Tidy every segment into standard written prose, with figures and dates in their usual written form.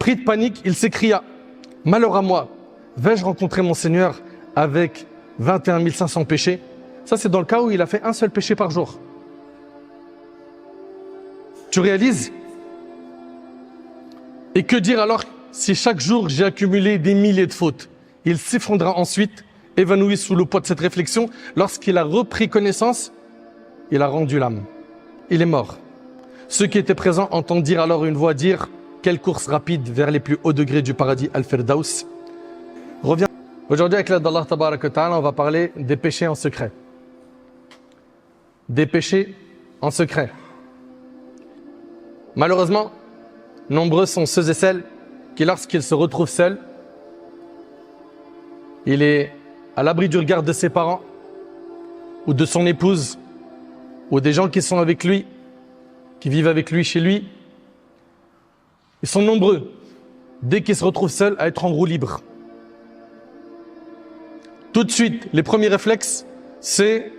Pris de panique, il s'écria « Malheur à moi, vais-je rencontrer mon Seigneur avec 21 500 péchés ?» Ça, c'est dans le cas où il a fait un seul péché par jour. Tu réalises? Et que dire alors si chaque jour j'ai accumulé des milliers de fautes? Il s'effondra ensuite, évanoui sous le poids de cette réflexion. Lorsqu'il a repris connaissance, il a rendu l'âme. Il est mort. Ceux qui étaient présents entendirent alors une voix dire « Quelle course rapide vers les plus hauts degrés du paradis Al-Firdaus » Reviens. Aujourd'hui, avec l'aide d'Allah Tabarak wa Ta'ala, on va parler des péchés en secret. Des péchés en secret. Malheureusement, nombreux sont ceux et celles qui, lorsqu'ils se retrouvent seuls, il est à l'abri du regard de ses parents ou de son épouse ou des gens qui sont avec lui, qui vivent avec lui chez lui. Ils sont nombreux, dès qu'ils se retrouvent seuls, à être en roue libre. Tout de suite, les premiers réflexes, c'est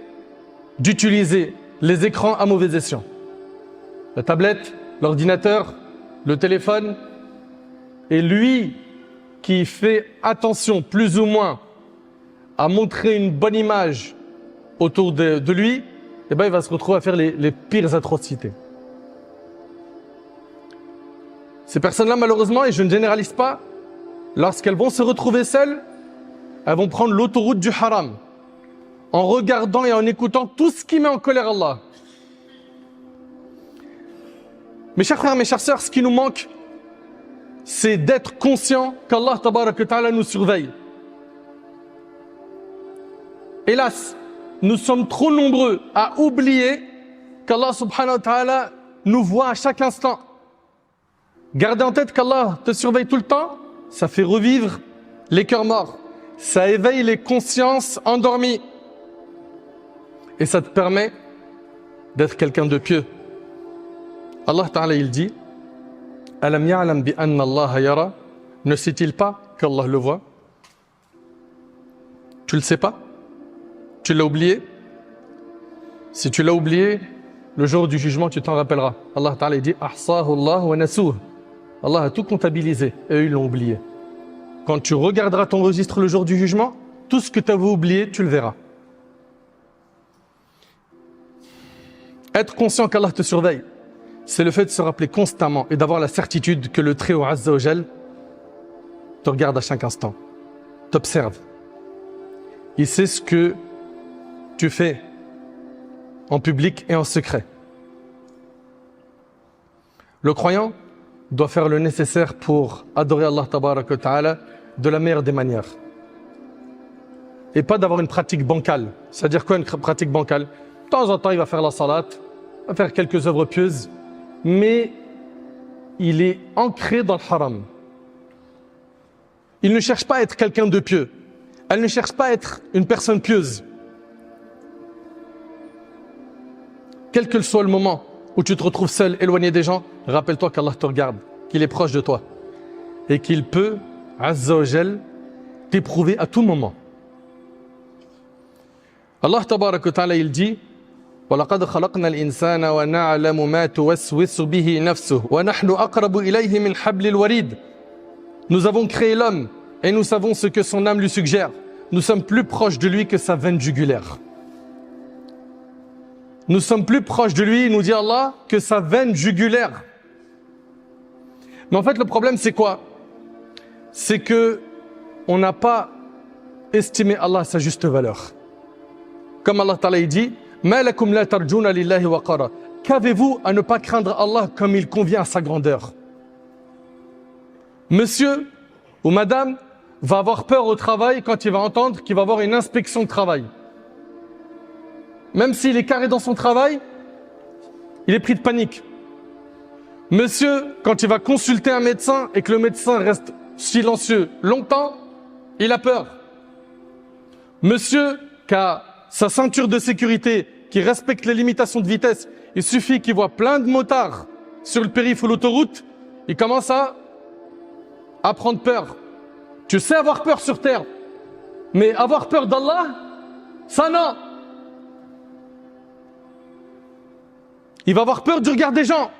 d'utiliser les écrans à mauvais escient. La tablette, l'ordinateur, le téléphone. Et lui qui fait attention, plus ou moins, à montrer une bonne image autour de lui, eh ben, il va se retrouver à faire les pires atrocités. Ces personnes-là, malheureusement, et je ne généralise pas, lorsqu'elles vont se retrouver seules, elles vont prendre l'autoroute du haram, en regardant et en écoutant tout ce qui met en colère Allah. Mes chers frères, mes chères sœurs, ce qui nous manque, c'est d'être conscient qu'Allah Tabarak wa Ta'ala nous surveille. Hélas, nous sommes trop nombreux à oublier qu'Allah Subhanahu wa Ta'ala nous voit à chaque instant. Gardez en tête qu'Allah te surveille tout le temps, ça fait revivre les cœurs morts. Ça éveille les consciences endormies. Et ça te permet d'être quelqu'un de pieux. Allah Ta'ala, il dit « Alam ya'lam bi anna Allah yara » Ne sait-il pas qu'Allah le voit? Tu le sais pas? Tu l'as oublié? Si tu l'as oublié, le jour du jugement, tu t'en rappelleras. Allah Ta'ala dit « Ahsahu Allah wa nasuh » Allah a tout comptabilisé et eux, ils l'ont oublié. Quand tu regarderas ton registre le jour du jugement, tout ce que tu avais oublié, tu le verras. Être conscient qu'Allah te surveille, c'est le fait de se rappeler constamment et d'avoir la certitude que le Très-Haut Azza wa Jal te regarde à chaque instant, t'observe. Il sait ce que tu fais en public et en secret. Le croyant doit faire le nécessaire pour adorer Allah Tabarak wa Ta'ala de la meilleure des manières. Et pas d'avoir une pratique bancale. C'est-à-dire quoi une pratique bancale? De temps en temps, il va faire la salat, il va faire quelques œuvres pieuses, mais il est ancré dans le haram. Il ne cherche pas à être quelqu'un de pieux. Elle ne cherche pas à être une personne pieuse. Quel que soit le moment où tu te retrouves seul, éloigné des gens, rappelle-toi qu'Allah te regarde, qu'il est proche de toi et qu'il peut, Azza wa Jal, t'éprouver à tout moment. Allah Tabarak wa Ta'ala, il dit وَلَقَدْ خَلَقْنَا الْإِنسَانَ وَنَعْلَمُ مَا تُوَسْوِسُ بِهِ نَفْسُهُ وَنَحْنُ أَقْرَبُ إِلَيْهِ مِنْ حَبْلِ الْوَرِيدِ. Nous avons créé l'homme et nous savons ce que son âme lui suggère. Nous sommes plus proches de lui que sa veine jugulaire. Nous sommes plus proches de lui, nous dit Allah, que sa veine jugulaire. Mais en fait, le problème, c'est quoi? C'est que on n'a pas estimé Allah à sa juste valeur. Comme Allah Ta'ala dit, Ma lakum la tarjuna lillahi waqara. Qu'avez-vous à ne pas craindre Allah comme il convient à sa grandeur? Monsieur ou madame va avoir peur au travail quand il va entendre qu'il va avoir une inspection de travail. Même s'il est carré dans son travail, il est pris de panique. Monsieur, quand il va consulter un médecin et que le médecin reste silencieux longtemps, il a peur. Monsieur, qui a sa ceinture de sécurité, qui respecte les limitations de vitesse, il suffit qu'il voit plein de motards sur le périph' ou l'autoroute, il commence à prendre peur. Tu sais avoir peur sur terre, mais avoir peur d'Allah, ça non. Il va avoir peur du regard des gens.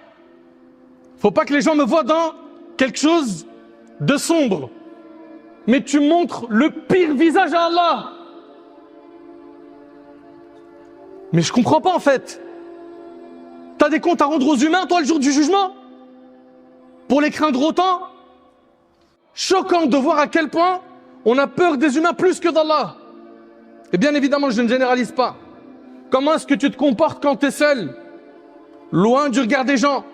Faut pas que les gens me voient dans quelque chose de sombre, mais tu montres le pire visage à Allah. Mais je comprends pas en fait. T'as des comptes à rendre aux humains, toi, le jour du jugement? Pour les craindre autant? Choquant de voir à quel point on a peur des humains plus que d'Allah. Et bien évidemment, je ne généralise pas. Comment est-ce que tu te comportes quand tu es seul, loin du regard des gens,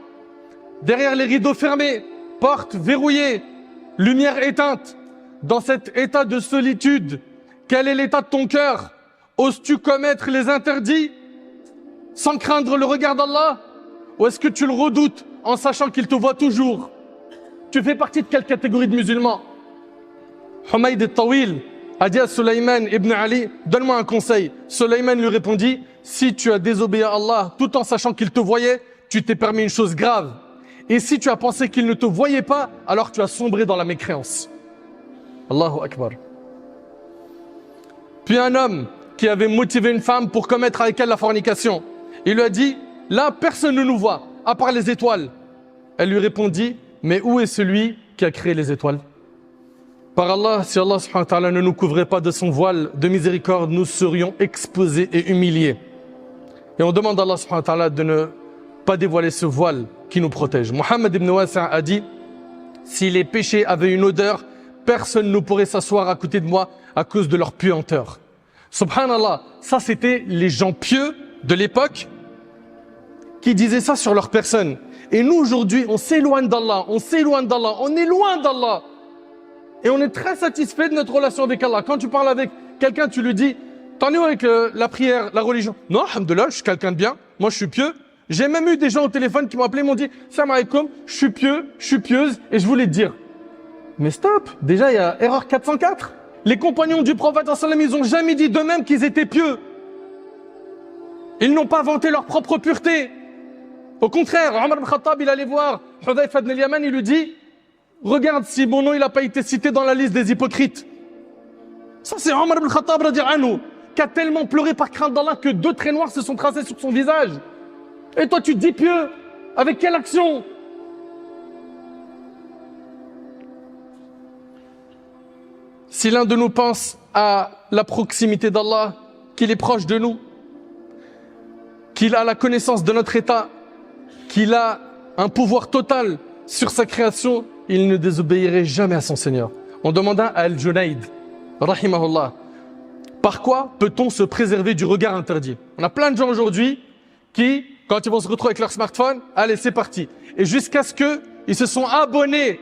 derrière les rideaux fermés, portes verrouillées, lumière éteinte, dans cet état de solitude? Quel est l'état de ton cœur? Oses-tu commettre les interdits sans craindre le regard d'Allah? Ou est-ce que tu le redoutes en sachant qu'il te voit toujours? Tu fais partie de quelle catégorie de musulmans? Humayd al-Tawil a dit à Sulayman ibn Ali, donne-moi un conseil. Sulayman lui répondit, si tu as désobéi à Allah tout en sachant qu'il te voyait, tu t'es permis une chose grave. Et si tu as pensé qu'il ne te voyait pas, alors tu as sombré dans la mécréance. Allahu Akbar. Puis un homme qui avait motivé une femme pour commettre avec elle la fornication, il lui a dit, là personne ne nous voit, à part les étoiles. Elle lui répondit, mais où est celui qui a créé les étoiles? Par Allah, si Allah subhanahu wa ta'ala ne nous couvrait pas de son voile de miséricorde, nous serions exposés et humiliés. Et on demande à Allah subhanahu wa ta'ala de ne pas dévoiler ce voile qui nous protège. Mohammed ibn Wasi' a dit, si les péchés avaient une odeur, personne ne pourrait s'asseoir à côté de moi à cause de leur puanteur. Subhanallah, ça c'était les gens pieux de l'époque qui disaient ça sur leur personne. Et nous aujourd'hui, on s'éloigne d'Allah, on est loin d'Allah. Et on est très satisfait de notre relation avec Allah. Quand tu parles avec quelqu'un, tu lui dis, t'en es où avec la prière, la religion? Non, alhamdoulilah, je suis quelqu'un de bien, moi je suis pieux. J'ai même eu des gens au téléphone qui m'ont appelé, m'ont dit, salam alaikum, je suis pieux, je suis pieuse, et je voulais te dire. Mais stop, déjà il y a erreur 404. Les compagnons du prophète, ils n'ont jamais dit d'eux-mêmes qu'ils étaient pieux. Ils n'ont pas vanté leur propre pureté. Au contraire, Omar ibn Khattab, il allait voir Hudayfa ibn al-Yaman, il lui dit, regarde si mon nom il n'a pas été cité dans la liste des hypocrites. Ça c'est Omar ibn Khattab qui a tellement pleuré par crainte d'Allah que 2 traits noirs se sont tracés sur son visage. Et toi tu te dis pieux, avec quelle action? Si l'un de nous pense à la proximité d'Allah, qu'il est proche de nous, qu'il a la connaissance de notre état, qu'il a un pouvoir total sur sa création, il ne désobéirait jamais à son Seigneur. On demanda à Al-Junayd, rahimahullah, par quoi peut-on se préserver du regard interdit? On a plein de gens aujourd'hui qui, quand ils vont se retrouver avec leur smartphone, allez c'est parti. Et jusqu'à ce qu'ils se sont abonnés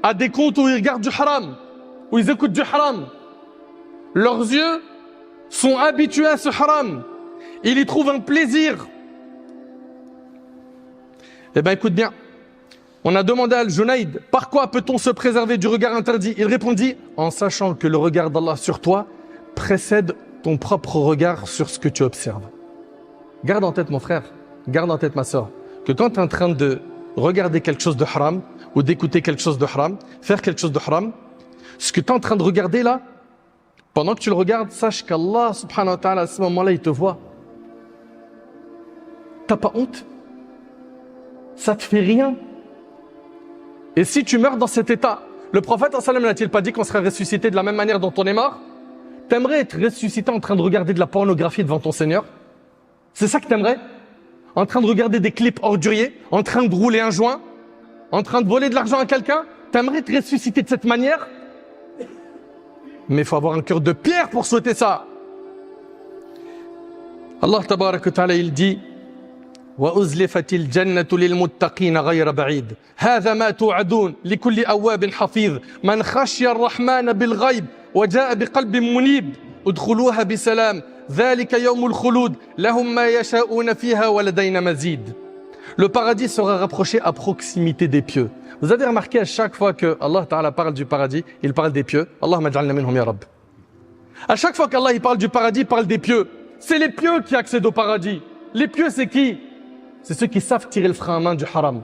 à des comptes où ils regardent du haram, où ils écoutent du haram. Leurs yeux sont habitués à ce haram. Ils y trouvent un plaisir. Eh bien écoute bien, on a demandé à Al-Junayd, par quoi peut-on se préserver du regard interdit? Il répondit, en sachant que le regard d'Allah sur toi précède ton propre regard sur ce que tu observes. Garde en tête mon frère, garde en tête ma soeur, que quand tu es en train de regarder quelque chose de haram, ou d'écouter quelque chose de haram, faire quelque chose de haram, ce que tu es en train de regarder là, pendant que tu le regardes, sache qu'Allah subhanahu wa ta'ala à ce moment-là il te voit. T'as pas honte? Ça te fait rien? Et si tu meurs dans cet état, le prophète n'a-t-il pas dit qu'on serait ressuscité de la même manière dont on est mort? T'aimerais être ressuscité en train de regarder de la pornographie devant ton Seigneur? C'est ça que t'aimerais? En train de regarder des clips orduriers? En train de rouler un joint? En train de voler de l'argent à quelqu'un? T'aimerais être ressuscité de cette manière? Mais il faut avoir un cœur de pierre pour souhaiter ça. Allah tabarak wa ta'ala il dit وَأُزْلِفَتِ الْجَنَّةُ لِلْمُتَّقِينَ غَيْرَ بَعِيدٍ هَذَا مَا تُوعَدُونَ لِكُلِّ أَوَّابٍ حَفِيظٍ مَنْ خَشِيَ الرَّحْمَنَ بِالْغَيْبِ وَجَاءَ بِقَلْبٍ مُنِيبٍ ادْخُلُوهَا بِسَلَامٍ ذَلِكَ يَوْمُ الْخُلُودِ لَهُمْ مَا يَشَاءُونَ فِيهَا وَلَدَيْنَا مَزِيدٌ. Le paradis sera rapproché à proximité des pieux. Vous avez remarqué à chaque fois que Allah Ta'ala parle du paradis, il parle des pieux. Allahumma ja'alna minhum ya Rabb. À chaque fois qu'Allah il parle du paradis, il parle des pieux. C'est les pieux qui accèdent au paradis. Les pieux c'est qui? C'est ceux qui savent tirer le frein à main du haram.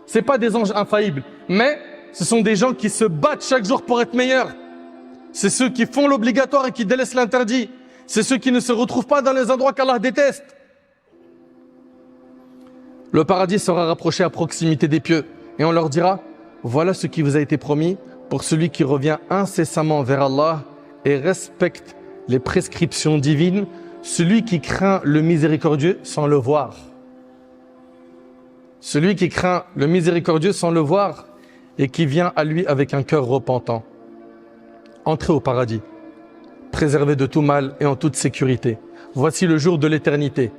C'est pas des anges infaillibles, mais ce sont des gens qui se battent chaque jour pour être meilleurs. C'est ceux qui font l'obligatoire et qui délaissent l'interdit. C'est ceux qui ne se retrouvent pas dans les endroits qu'Allah déteste. Le paradis sera rapproché à proximité des pieux et on leur dira, voilà ce qui vous a été promis, pour celui qui revient incessamment vers Allah et respecte les prescriptions divines, celui qui craint le miséricordieux sans le voir. Celui qui craint le miséricordieux sans le voir et qui vient à lui avec un cœur repentant. Entrez au paradis, préservés de tout mal et en toute sécurité. Voici le jour de l'éternité.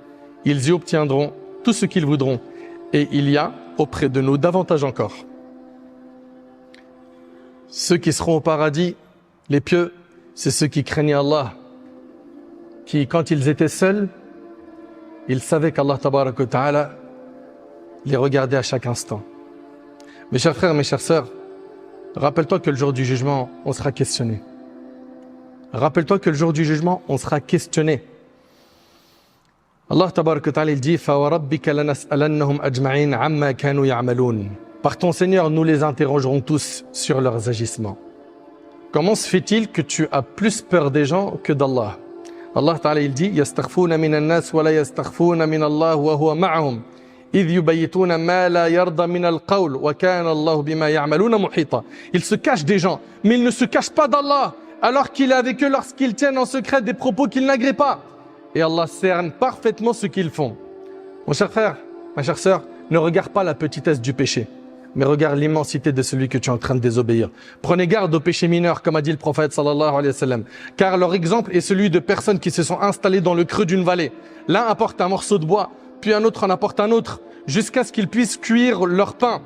Ils y obtiendront tout ce qu'ils voudront. Et il y a auprès de nous davantage encore. Ceux qui seront au paradis, les pieux, c'est ceux qui craignaient Allah, qui, quand ils étaient seuls, ils savaient qu'Allah Tabarak wa Ta'ala les regardait à chaque instant. Mes chers frères, mes chères sœurs, rappelle-toi que le jour du jugement, on sera questionné. Rappelle-toi que le jour du jugement, on sera questionné. Allah Tabarak wa Ta'ala, il dit فَوَرَبِّكَ لَنَسْأَلَنَّهُمْ أَجْمَعِينَ عَمَّا كَانُوا يَعْمَلُونَ. Par ton Seigneur, nous les interrogerons tous sur leurs agissements. Comment se fait-il que tu as plus peur des gens que d'Allah? Allah Ta'ala, il dit يَسْتَخْفُونَ مِنَ النَّاسِ وَلَا يَسْتَخْفُونَ مِنَ اللَّهِ وَهُوَ مَعَهُمْ إِذْ يُبَيِّتُونَ مَا لَا يَرْضَى مِنَ الْقَوْلِ وَكَانَ اللَّهُ بِمَا يَعْمَلُونَ مُحِيطًا. Ils se cachent des gens, mais ils ne se cachent pas d'Allah, alors qu'il est avec eux lorsqu'ils tiennent en secret des propos qu'ils n'agréent pas. Et Allah cerne parfaitement ce qu'ils font. Mon cher frère, ma chère sœur, ne regarde pas la petitesse du péché, mais regarde l'immensité de celui que tu es en train de désobéir. Prenez garde aux péchés mineurs, comme a dit le prophète sallallahu alayhi wa sallam, car leur exemple est celui de personnes qui se sont installées dans le creux d'une vallée. L'un apporte un morceau de bois, puis un autre en apporte un autre, jusqu'à ce qu'ils puissent cuire leur pain.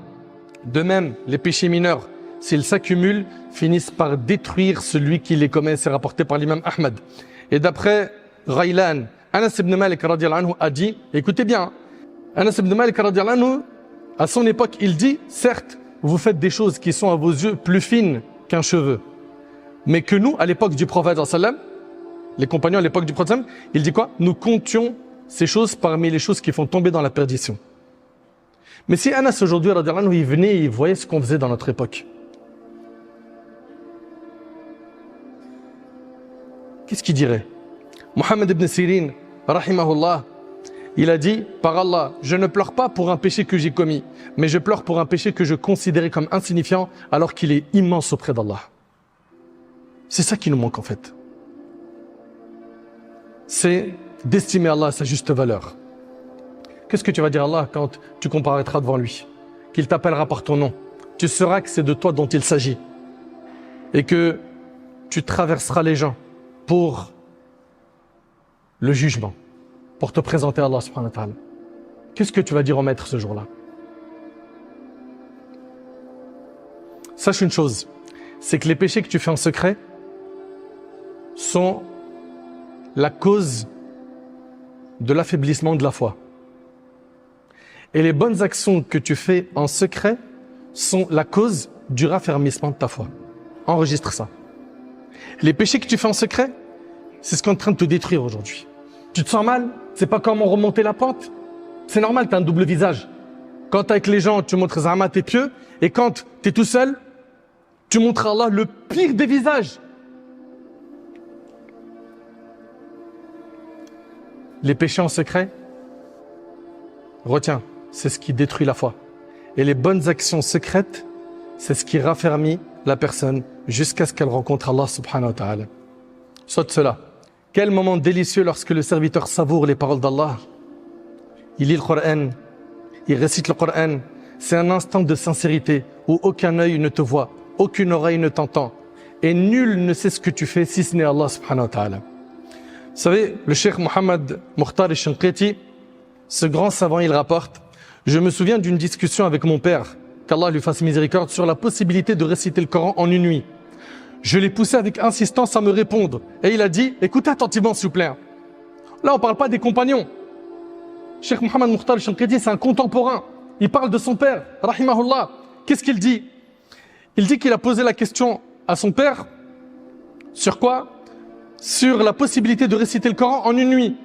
De même, les péchés mineurs, s'ils s'accumulent, finissent par détruire celui qui les commet. C'est rapporté par l'imam Ahmad. Et d'après Ghaylan, Anas ibn Malik radiyallahu anhu a dit, écoutez bien, Anas ibn Malik radiyallahu anhu, à son époque, il dit, certes, vous faites des choses qui sont à vos yeux plus fines qu'un cheveu. Mais que nous, à l'époque du prophète sallam, les compagnons à l'époque du prophète sallam, il dit quoi? Nous comptions ces choses parmi les choses qui font tomber dans la perdition. Mais si Anas aujourd'hui, radiyallahu anhu, il venait et il voyait ce qu'on faisait dans notre époque, qu'est-ce qu'il dirait? Mohammed ibn Sirin, rahimahullah, il a dit, par Allah, je ne pleure pas pour un péché que j'ai commis, mais je pleure pour un péché que je considérais comme insignifiant alors qu'il est immense auprès d'Allah. C'est ça qui nous manque en fait. C'est d'estimer Allah à sa juste valeur. Qu'est-ce que tu vas dire à Allah quand tu comparaîtras devant lui? Qu'il t'appellera par ton nom. Tu sauras que c'est de toi dont il s'agit. Et que tu traverseras les gens pour le jugement, pour te présenter à Allah subhanahu wa ta'ala. Qu'est-ce que tu vas dire au maître ce jour-là? Sache une chose, c'est que les péchés que tu fais en secret sont la cause de l'affaiblissement de la foi. Et les bonnes actions que tu fais en secret sont la cause du raffermissement de ta foi. Enregistre ça. Les péchés que tu fais en secret, c'est ce qui est en train de te détruire aujourd'hui. Tu te sens mal? C'est pas comment remonter la pente? C'est normal, tu as un double visage. Quand tu es avec les gens, tu montres Zahma, t'es pieux. Et quand tu es tout seul, tu montres à Allah le pire des visages. Les péchés en secret, retiens, c'est ce qui détruit la foi. Et les bonnes actions secrètes, c'est ce qui raffermit la personne jusqu'à ce qu'elle rencontre Allah subhanahu wa ta'ala. Saute cela. Quel moment délicieux lorsque le serviteur savoure les paroles d'Allah. Il lit le Coran, il récite le Coran. C'est un instant de sincérité où aucun œil ne te voit, aucune oreille ne t'entend. Et nul ne sait ce que tu fais si ce n'est Allah subhanahu wa ta'ala. Vous savez, le cheikh Mohammed Mukhtar al-Shinqiti, ce grand savant, il rapporte, je me souviens d'une discussion avec mon père, qu'Allah lui fasse miséricorde, sur la possibilité de réciter le Coran en une nuit. Je l'ai poussé avec insistance à me répondre. Et il a dit, écoutez attentivement s'il vous plaît. Là, on ne parle pas des compagnons. Cheikh Mohammed Mukhtar al-Shinqiti, c'est un contemporain. Il parle de son père, rahimahullah. Qu'est-ce qu'il dit? Il dit qu'il a posé la question à son père. Sur quoi? Sur la possibilité de réciter le Coran en une nuit.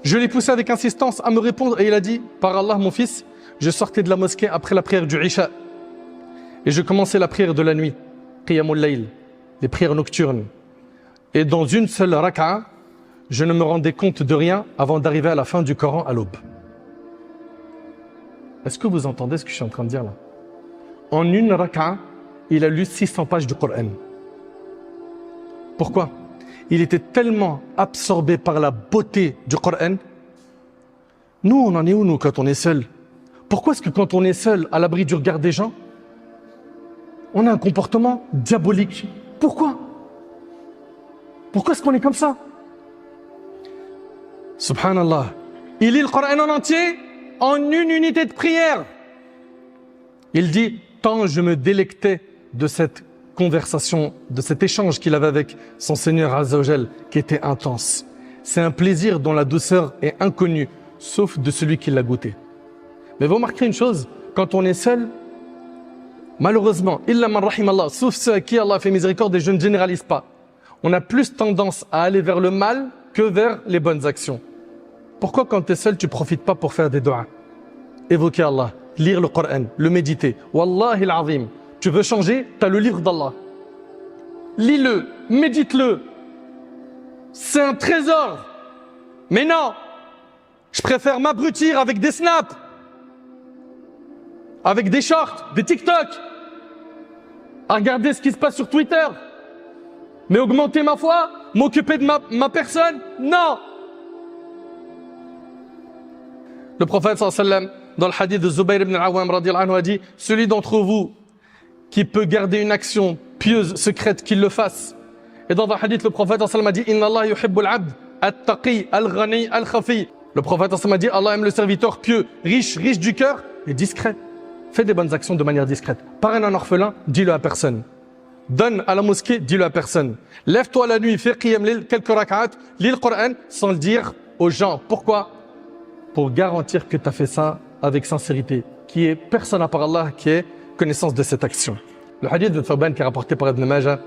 Je l'ai poussé avec insistance à me répondre. Et il a dit, par Allah mon fils, je sortais de la mosquée après la prière du Isha. Et je commençais la prière de la nuit. Qiyamul Layl, les prières nocturnes. Et dans une seule raka'a, je ne me rendais compte de rien avant d'arriver à la fin du Coran à l'aube. Est-ce que vous entendez ce que je suis en train de dire là? En une raka'a, il a lu 600 pages du Coran. Pourquoi? Il était tellement absorbé par la beauté du Coran. Nous, on en est où, nous, quand on est seul? Pourquoi est-ce que quand on est seul, à l'abri du regard des gens, on a un comportement diabolique? Pourquoi? Pourquoi est-ce qu'on est comme ça? Subhanallah. Il lit le Coran en entier en une unité de prière. Il dit, tant je me délectais de cette conversation, de cet échange qu'il avait avec son Seigneur Azza wa Jal, qui était intense. C'est un plaisir dont la douceur est inconnue, sauf de celui qui l'a goûté. Mais vous remarquerez une chose, quand on est seul, malheureusement, illa man rahimallah, sauf ceux à qui Allah fait miséricorde, et je ne généralise pas, on a plus tendance à aller vers le mal que vers les bonnes actions. Pourquoi quand tu es seul, tu ne profites pas pour faire des doigts? Évoquer Allah, lire le Coran, le méditer. Wallahi al-azim, tu veux changer, tu as le livre d'Allah. Lis-le, médite-le. C'est un trésor. Mais non, je préfère m'abrutir avec des snaps, avec des shorts, des TikTok, à regarder ce qui se passe sur Twitter. Mais augmenter ma foi, m'occuper de ma personne, non. Le prophète sallallahu alayhi wa sallam, dans le hadith de Zubayr ibn al-Awwam radiyallahu anhu, a dit, celui d'entre vous qui peut garder une action pieuse, secrète, qu'il le fasse. Et dans un hadith, le prophète sallallahu alayhi wa sallam a dit, inna Allah yuhibbul abd at-taqi al-ghani al-khafi. Le prophète sallallahu alayhi wa sallam a dit, Allah aime le serviteur pieux, riche du cœur et discret. Fais des bonnes actions de manière discrète. Parraine un orphelin, dis-le à personne. Donne à la mosquée, dis-le à personne. Lève-toi la nuit, fais qiyam lil, quelques rak'at, lis le Coran sans le dire aux gens. Pourquoi? Pour garantir que tu as fait ça avec sincérité, qui est personne à part Allah qui ait connaissance de cette action. Le hadith de Thawban qui est rapporté par Ibn Majah,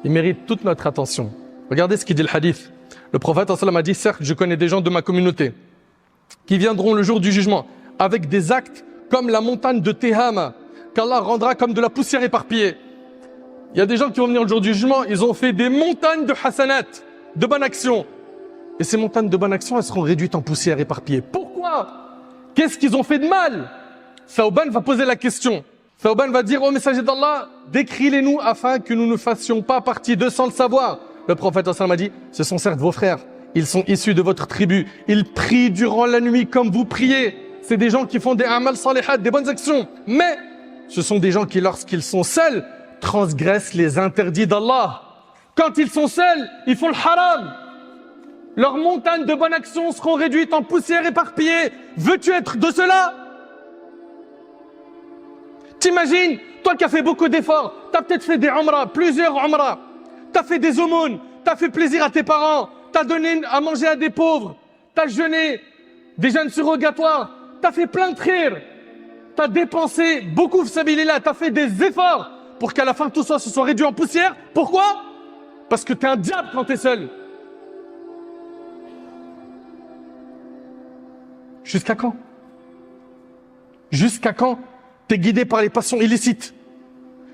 il mérite toute notre attention. Regardez ce qu'il dit le hadith. Le prophète sallallahu alayhi wa sallam a dit, certes, je connais des gens de ma communauté qui viendront le jour du jugement avec des actes comme la montagne de Tehama, qu'Allah rendra comme de la poussière éparpillée. Il y a des gens qui vont venir le jour du jugement, ils ont fait des montagnes de hasanat, de bonnes actions. Et ces montagnes de bonnes actions, elles seront réduites en poussière éparpillée. Pourquoi? Qu'est-ce qu'ils ont fait de mal? Thawban va poser la question. Thawban va dire, ô messager d'Allah, décris-les-nous afin que nous ne fassions pas partie d'eux sans le savoir. Le prophète sallallahu alayhi wa sallam a dit, ce sont certes vos frères, ils sont issus de votre tribu, ils prient durant la nuit comme vous priez. C'est des gens qui font des amal salihat, des bonnes actions. Mais ce sont des gens qui, lorsqu'ils sont seuls, transgressent les interdits d'Allah. Quand ils sont seuls, ils font le haram. Leurs montagnes de bonnes actions seront réduites en poussière éparpillée. Veux-tu être de cela? T'imagines, toi qui as fait beaucoup d'efforts, tu as peut-être fait des umrah, plusieurs umrah, tu as fait des aumônes, tu as fait plaisir à tes parents, tu as donné à manger à des pauvres, tu as jeûné, des jeûnes surrogatoires, tu as fait plein de khir, tu as dépensé beaucoup de sabilillah, tu as fait des efforts pour qu'à la fin tout ça se soit réduit en poussière. Pourquoi? Parce que tu es un diable quand tu es seul. Jusqu'à quand? Jusqu'à quand t'es guidé par les passions illicites?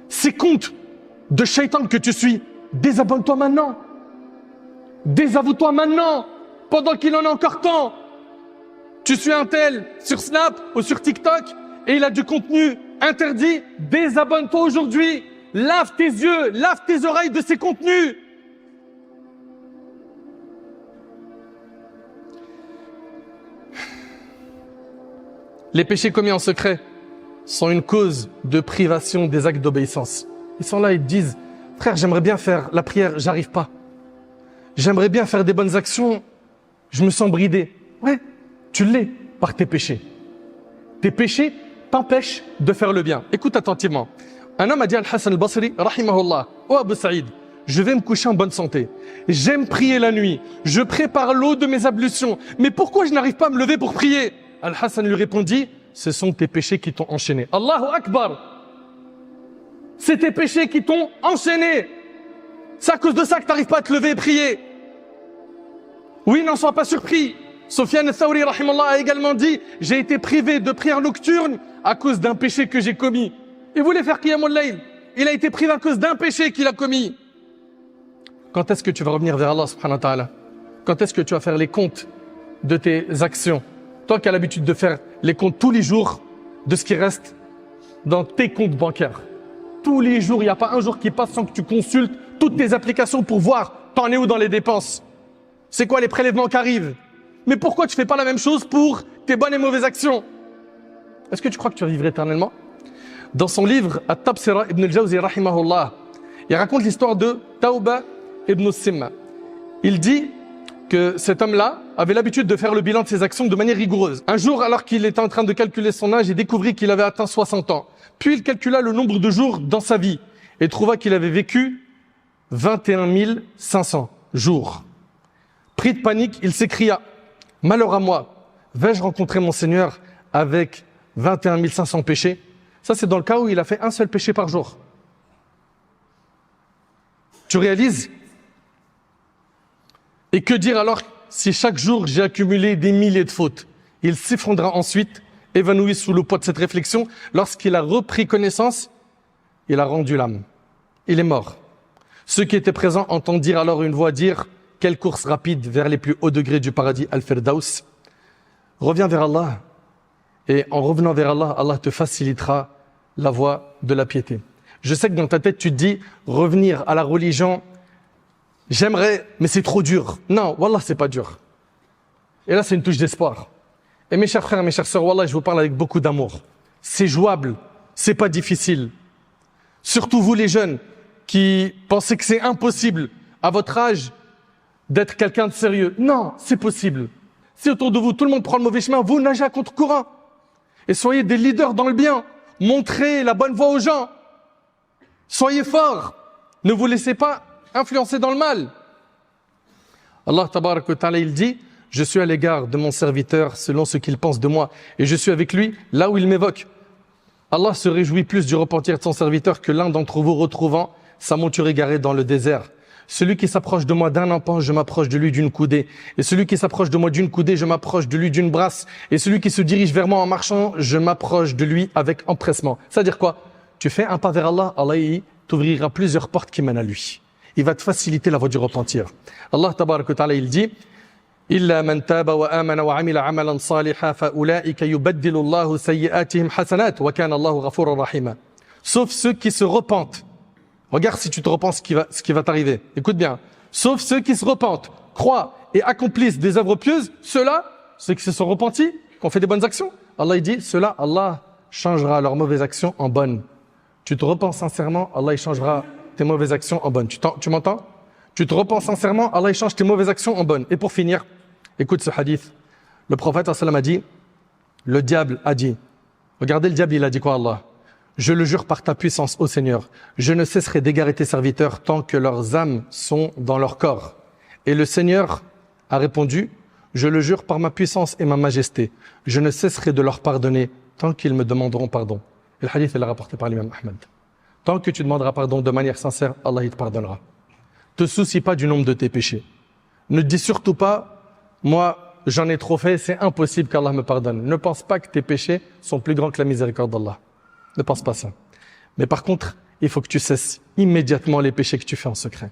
Ces comptes de shaitan que tu suis, désabonne-toi maintenant. Désavoue-toi maintenant, pendant qu'il en a encore temps. Tu suis un tel sur Snap ou sur TikTok et il a du contenu interdit, désabonne-toi aujourd'hui. Lave tes yeux, lave tes oreilles de ces contenus. Les péchés commis en secret sont une cause de privation des actes d'obéissance. Ils sont là, ils te disent, frère, j'aimerais bien faire la prière, j'arrive pas. J'aimerais bien faire des bonnes actions, je me sens bridé. Ouais, tu l'es par tes péchés. Tes péchés t'empêchent de faire le bien. Écoute attentivement. Un homme a dit à Al-Hassan al-Basri, rahimahullah, oh Abu Saïd, je vais me coucher en bonne santé. J'aime prier la nuit. Je prépare l'eau de mes ablutions. Mais pourquoi je n'arrive pas à me lever pour prier? Al-Hassan lui répondit, ce sont tes péchés qui t'ont enchaîné. Allahu Akbar. C'est tes péchés qui t'ont enchaîné. C'est à cause de ça que tu n'arrives pas à te lever et prier. Oui, n'en sois pas surpris. Sufyan al-Thawri rahimallah a également dit, j'ai été privé de prière nocturne à cause d'un péché que j'ai commis. Il voulait faire qiyamul layl. Il a été privé à cause d'un péché qu'il a commis. Quand est-ce que tu vas revenir vers Allah subhanahu wa ta'ala? Quand est-ce que tu vas faire les comptes de tes actions? Toi qui as l'habitude de faire les comptes tous les jours de ce qui reste dans tes comptes bancaires. tous les jours, il n'y a pas un jour qui passe sans que tu consultes toutes tes applications pour voir t'en es où dans les dépenses. C'est quoi les prélèvements qui arrivent? Mais pourquoi tu fais pas la même chose pour tes bonnes et mauvaises actions? Est-ce que tu crois que tu vas vivre éternellement? Dans son livre At-Tabsira, Ibn al-Jawzi rahimahullah, il raconte l'histoire de Tawba ibn Simma. Il dit que cet homme-là avait l'habitude de faire le bilan de ses actions de manière rigoureuse. Un jour, alors qu'il était en train de calculer son âge, il découvrit qu'il avait atteint 60 ans. Puis il calcula le nombre de jours dans sa vie et trouva qu'il avait vécu 21 500 jours. Pris de panique, il s'écria « Malheur à moi, vais-je rencontrer mon Seigneur avec 21 500 péchés ?» Ça, c'est dans le cas où il a fait un seul péché par jour. Tu réalises? Et que dire alors si chaque jour j'ai accumulé des milliers de fautes? Il s'effondra ensuite, évanoui sous le poids de cette réflexion. Lorsqu'il a repris connaissance, il a rendu l'âme. Il est mort. Ceux qui étaient présents entendirent alors une voix dire « Quelle course rapide vers les plus hauts degrés du paradis Al-Firdaus !» Reviens vers Allah. Et en revenant vers Allah, Allah te facilitera la voie de la piété. Je sais que dans ta tête, tu te dis, revenir à la religion, j'aimerais, mais c'est trop dur. Non, wallah, c'est pas dur. Et là, c'est une touche d'espoir. Et mes chers frères, mes chères sœurs, wallah, je vous parle avec beaucoup d'amour. C'est jouable, c'est pas difficile. Surtout vous les jeunes, qui pensez que c'est impossible, à votre âge, d'être quelqu'un de sérieux. Non, c'est possible. Si autour de vous, tout le monde prend le mauvais chemin, vous nagez à contre-courant. Et soyez des leaders dans le bien. Montrez la bonne voie aux gens. Soyez forts. Ne vous laissez pas influencer dans le mal. Allah tabarak wa ta'ala, il dit, je suis à l'égard de mon serviteur selon ce qu'il pense de moi. Et je suis avec lui là où il m'évoque. Allah se réjouit plus du repentir de son serviteur que l'un d'entre vous retrouvant sa monture égarée dans le désert. Celui qui s'approche de moi d'un empan, je m'approche de lui d'une coudée. Et celui qui s'approche de moi d'une coudée, je m'approche de lui d'une brasse. Et celui qui se dirige vers moi en marchant, je m'approche de lui avec empressement. C'est-à-dire quoi? Tu fais un pas vers Allah, Allah t'ouvrira plusieurs portes qui mènent à lui. Il va te faciliter la voie du repentir. Allah tabarak wa ta'ala, il dit إِلَّا مَنْ تَابَ وَآمَنَ وَعَمِلَ عَمَلًا صَالِحًا فَأُولَٰئِكَ يُبَدِّلُ اللَّهُ سَيِّئَاتِهِمْ حَسَنَاتٍ وَكَانَ اللَّهُ غَفُورًا رَحِيمًا. Sauf ceux qui se repentent. Regarde si tu te repens ce qui va t'arriver. Écoute bien. Sauf ceux qui se repentent, croient et accomplissent des œuvres pieuses, ceux-là, ceux qui se sont repentis, qui ont fait des bonnes actions, Allah il dit, ceux-là, Allah changera leurs mauvaises actions en bonnes. Tu te repens sincèrement, Allah il changera tes mauvaises actions en bonnes. Tu m'entends? Tu te repens sincèrement, Allah il change tes mauvaises actions en bonnes. Et pour finir, écoute ce hadith. Le prophète sallam a dit, le diable a dit, regardez le diable, il a dit quoi Allah? Je le jure par ta puissance, ô Seigneur, je ne cesserai d'égarer tes serviteurs tant que leurs âmes sont dans leur corps. Et le Seigneur a répondu, je le jure par ma puissance et ma majesté, je ne cesserai de leur pardonner tant qu'ils me demanderont pardon. Et le hadith est rapporté par l'imam Ahmed. Tant que tu demanderas pardon de manière sincère, Allah il te pardonnera. Te soucie pas du nombre de tes péchés. Ne dis surtout pas, moi j'en ai trop fait, c'est impossible qu'Allah me pardonne. Ne pense pas que tes péchés sont plus grands que la miséricorde d'Allah. Ne pense pas ça. Mais par contre, il faut que tu cesses immédiatement les péchés que tu fais en secret.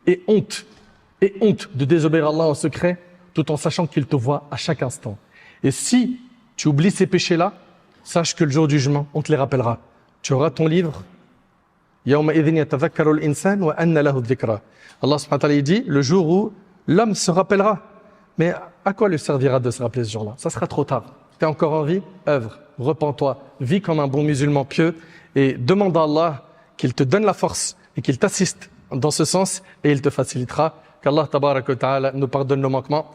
Et honte de désobéir à Allah en secret, tout en sachant qu'il te voit à chaque instant. Et si tu oublies ces péchés-là, sache que le jour du jugement, on te les rappellera. Tu auras ton livre. Allah subhanahu wa ta'ala dit, le jour où l'homme se rappellera. Mais à quoi lui servira de se rappeler ce jour-là? Ça sera trop tard. Tu es encore en vie, œuvre, repens-toi, vis comme un bon musulman pieux et demande à Allah qu'il te donne la force et qu'il t'assiste dans ce sens et il te facilitera. Qu'Allah tabarak wa ta'ala nous pardonne nos manquements.